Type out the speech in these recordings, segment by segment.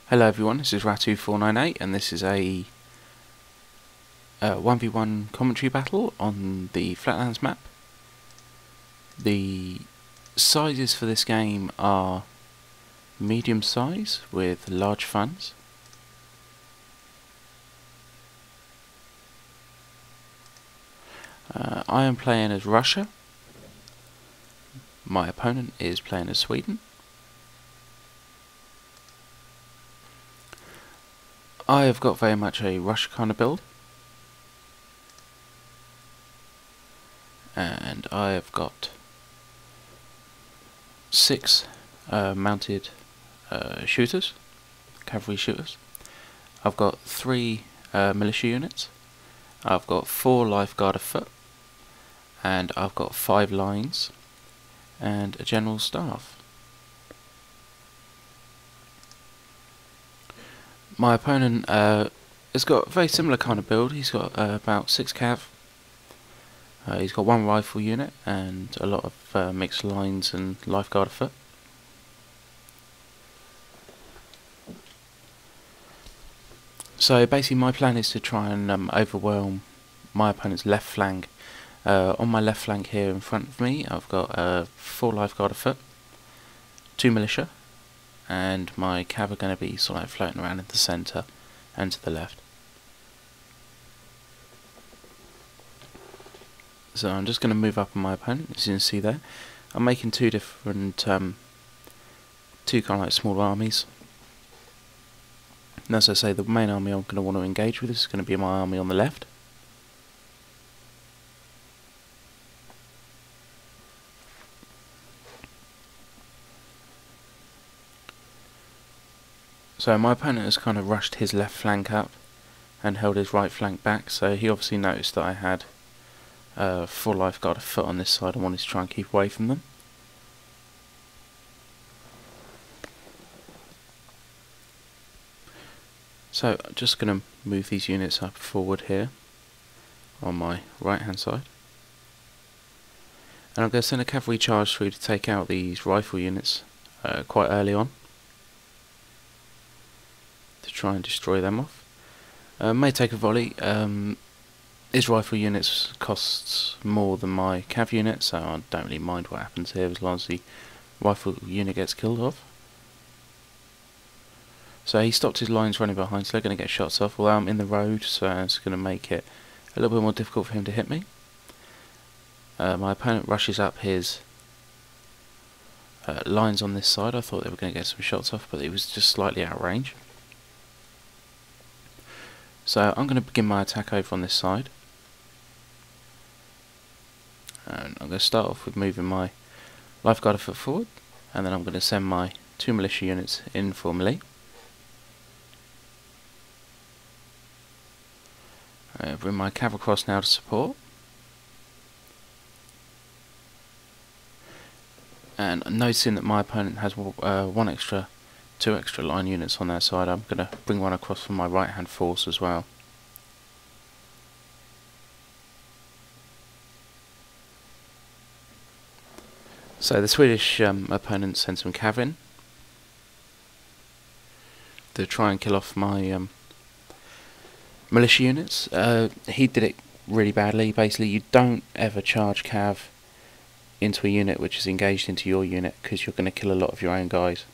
Hello everyone, this is Rattue 498 and this is a 1v1 commentary battle on the Flatlands map. The sizes for this game are medium size with large funds. I am playing as Russia. My opponent is playing as Sweden. I have got very much a Russia kind of build. And I have got 6 mounted shooters, cavalry shooters. I've got 3 militia units. I've got 4 lifeguard afoot, and I've got 5 lines and a general staff. My opponent has got a very similar kind of build. He's got about 6 cav. He's got 1 rifle unit and a lot of mixed lines and lifeguard afoot. So basically my plan is to try and overwhelm my opponent's left flank. On my left flank here in front of me I've got 4 lifeguard afoot, 2 militia, and my cav are going to be sort of floating around in the centre and to the left. So I'm just going to move up on my opponent, as you can see there. I'm making 2 different, 2 kind of like small armies. And as I say, the main army I'm going to want to engage with is going to be my army on the left. So my opponent has kind of rushed his left flank up and held his right flank back, so he obviously noticed that I had 4 lifeguard afoot on this side and wanted to try and keep away from them. So I'm just going to move these units up forward here on my right hand side, and I'm going to send a cavalry charge through to take out these rifle units quite early on, to try and destroy them off. May take a volley. His rifle units costs more than my cav unit, so I don't really mind what happens here as long as the rifle unit gets killed off. So he stopped his lines running behind, so they're going to get shots off. Although I'm in the road, so it's going to make it a little bit more difficult for him to hit me. My opponent rushes up his lines on this side. I thought they were going to get some shots off, but it was just slightly out of range. So I'm going to begin my attack over on this side. And I'm going to start off with moving my lifeguard afoot forward, and then I'm going to send my 2 militia units in for melee. Bring my cav across now to support. And noticing that my opponent has 2 extra line units on their side, I'm going to bring 1 across from my right hand force as well. So the Swedish opponent sent some cav in to try and kill off my militia units. He did it really badly. Basically, you don't ever charge cav into a unit which is engaged into your unit, because you're going to kill a lot of your own guys.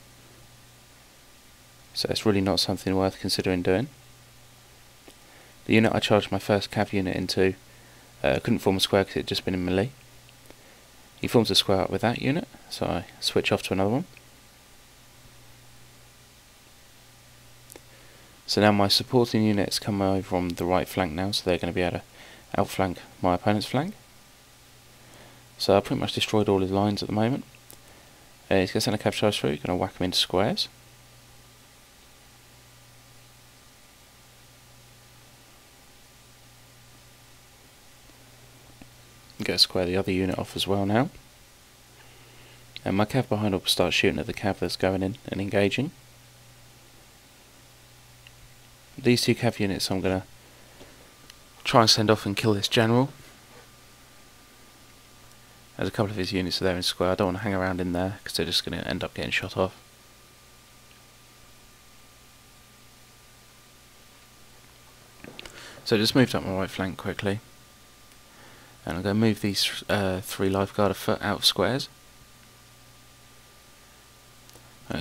So it's really not something worth considering doing. The unit I charged my first cav unit into couldn't form a square because it had just been in melee. He forms a square up with that unit, so I switch off to another one. So now my supporting units come over on the right flank now, so they're going to be able to outflank my opponent's flank. So I've pretty much destroyed all his lines at the moment. He's going to send a cav charge through, going to whack him into squares. Go square the other unit off as well now. And my cav behind will start shooting at the cav that's going in and engaging. These 2 cav units I'm going to try and send off and kill this general. There's a couple of his units are there in square. I don't want to hang around in there because they're just going to end up getting shot off. So I just moved up my right flank quickly, and I'm going to move these 3 lifeguard a foot out of squares.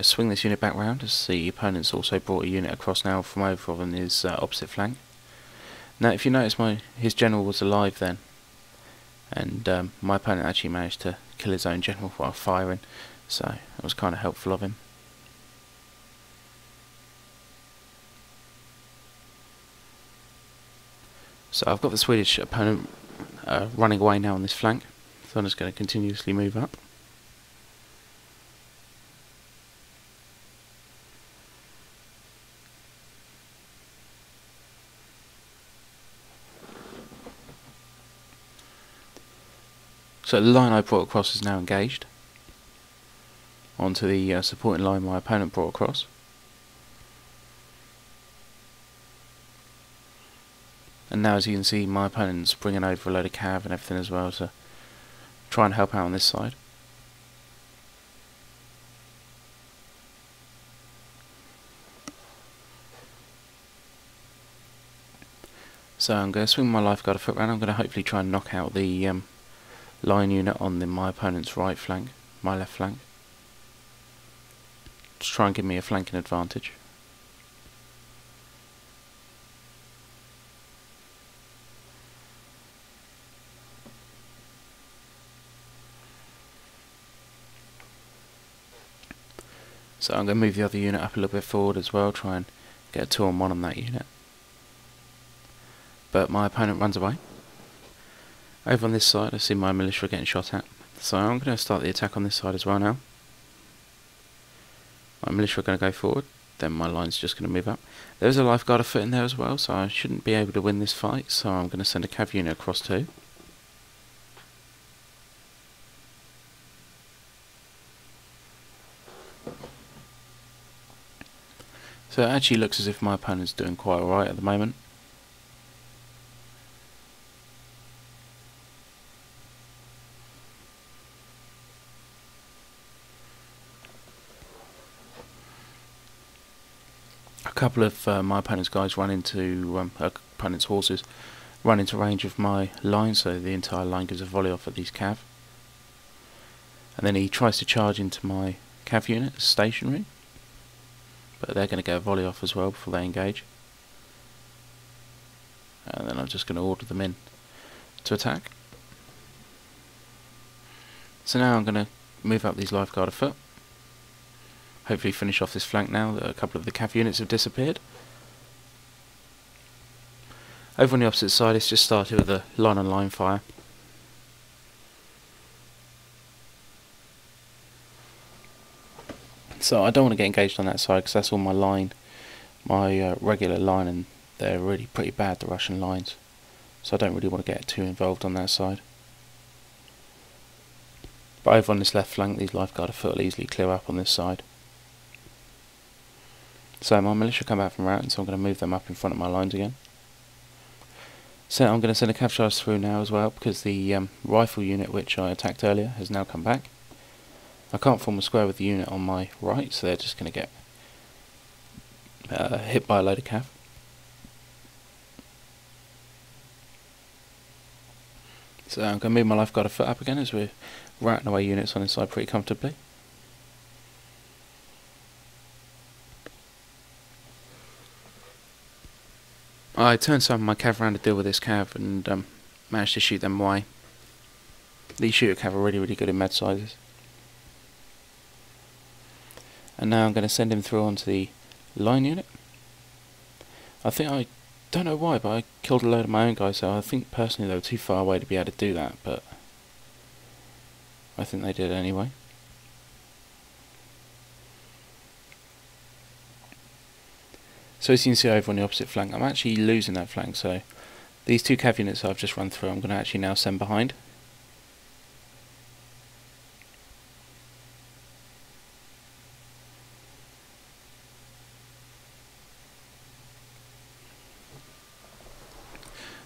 Swing this unit back round as the opponent's also brought a unit across now from over on his opposite flank. Now if you notice, his general was alive then, and my opponent actually managed to kill his own general while firing, so that was kind of helpful of him. So I've got the Swedish opponent running away now on this flank, so I'm just going to continuously move up. So the line I brought across is now engaged onto the supporting line my opponent brought across. And now, as you can see, my opponent's bringing over a load of cav and everything as well to try and help out on this side. So I'm going to swing my lifeguard a foot round. I'm going to hopefully try and knock out the line unit on my opponent's right flank, my left flank. Just try and give me a flanking advantage. So I'm going to move the other unit up a little bit forward as well, try and get a 2-on-1 on that unit. But my opponent runs away. Over on this side I see my militia getting shot at, so I'm going to start the attack on this side as well now. My militia are going to go forward, then my line's just going to move up. There's a lifeguard a foot in there as well, so I shouldn't be able to win this fight, so I'm going to send a cav unit across too. So it actually looks as if my opponent's doing quite alright at the moment. A couple of my opponent's guys run into opponent's horses, run into range of my line, so the entire line gives a volley off at these cav. And then he tries to charge into my cav unit, stationary, but they're going to get a volley off as well before they engage. And then I'm just going to order them in to attack. So now I'm going to move up these lifeguard a foot. Hopefully finish off this flank now that a couple of the cav units have disappeared. Over on the opposite side it's just started with a line on line fire. So I don't want to get engaged on that side because that's all my line, my regular line, and they're really pretty bad, the Russian lines. So I don't really want to get too involved on that side. But over on this left flank these lifeguard a foot will easily clear up on this side. So my militia come back from Rattue, so I'm going to move them up in front of my lines again. So I'm going to send a cav charge through now as well, because the rifle unit which I attacked earlier has now come back. I can't form a square with the unit on my right, so they're just going to get hit by a load of cav. So I'm going to move my lifeguard a foot up again as we're ratting away units on this side pretty comfortably. I turned some of my cav around to deal with this cav and managed to shoot them away. These shooter cav are really good in med sizes. And now I'm going to send him through onto the line unit. I don't know why, but I killed a load of my own guys, so I think personally they were too far away to be able to do that, but I think they did anyway. So as you can see over on the opposite flank, I'm actually losing that flank, so these 2 cav units I've just run through I'm going to actually now send behind.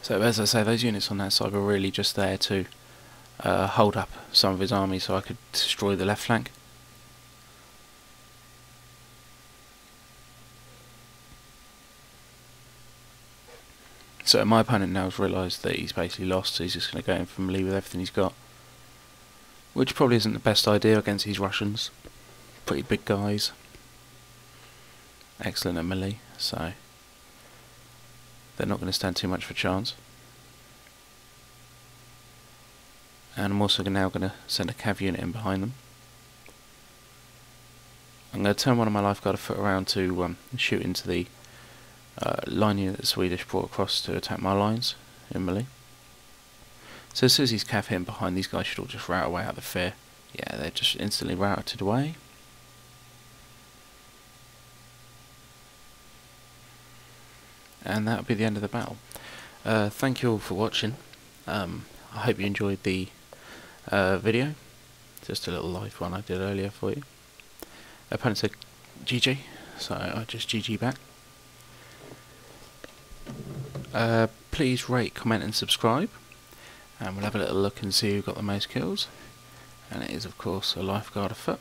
So as I say, those units on that side were really just there to hold up some of his army so I could destroy the left flank. So my opponent now has realised that he's basically lost, so he's just going to go in for melee with everything he's got. Which probably isn't the best idea against these Russians. Pretty big guys. Excellent at melee, so they're not going to stand too much of a chance. And I'm also now going to send a cav unit in behind them. I'm going to turn one of my lifeguard foot around to shoot into the line unit that the Swedish brought across to attack my lines in melee. So as soon as he's cav hitting behind, these guys should all just rout away out of fear. Yeah, they're just instantly routed away. And that'll be the end of the battle. Thank you all for watching. I hope you enjoyed the video. Just a little live one I did earlier for you. Opponent said GG, so I just GG back. Please rate, comment and subscribe, and we'll have a little look and see who got the most kills. And it is of course a lifeguard afoot.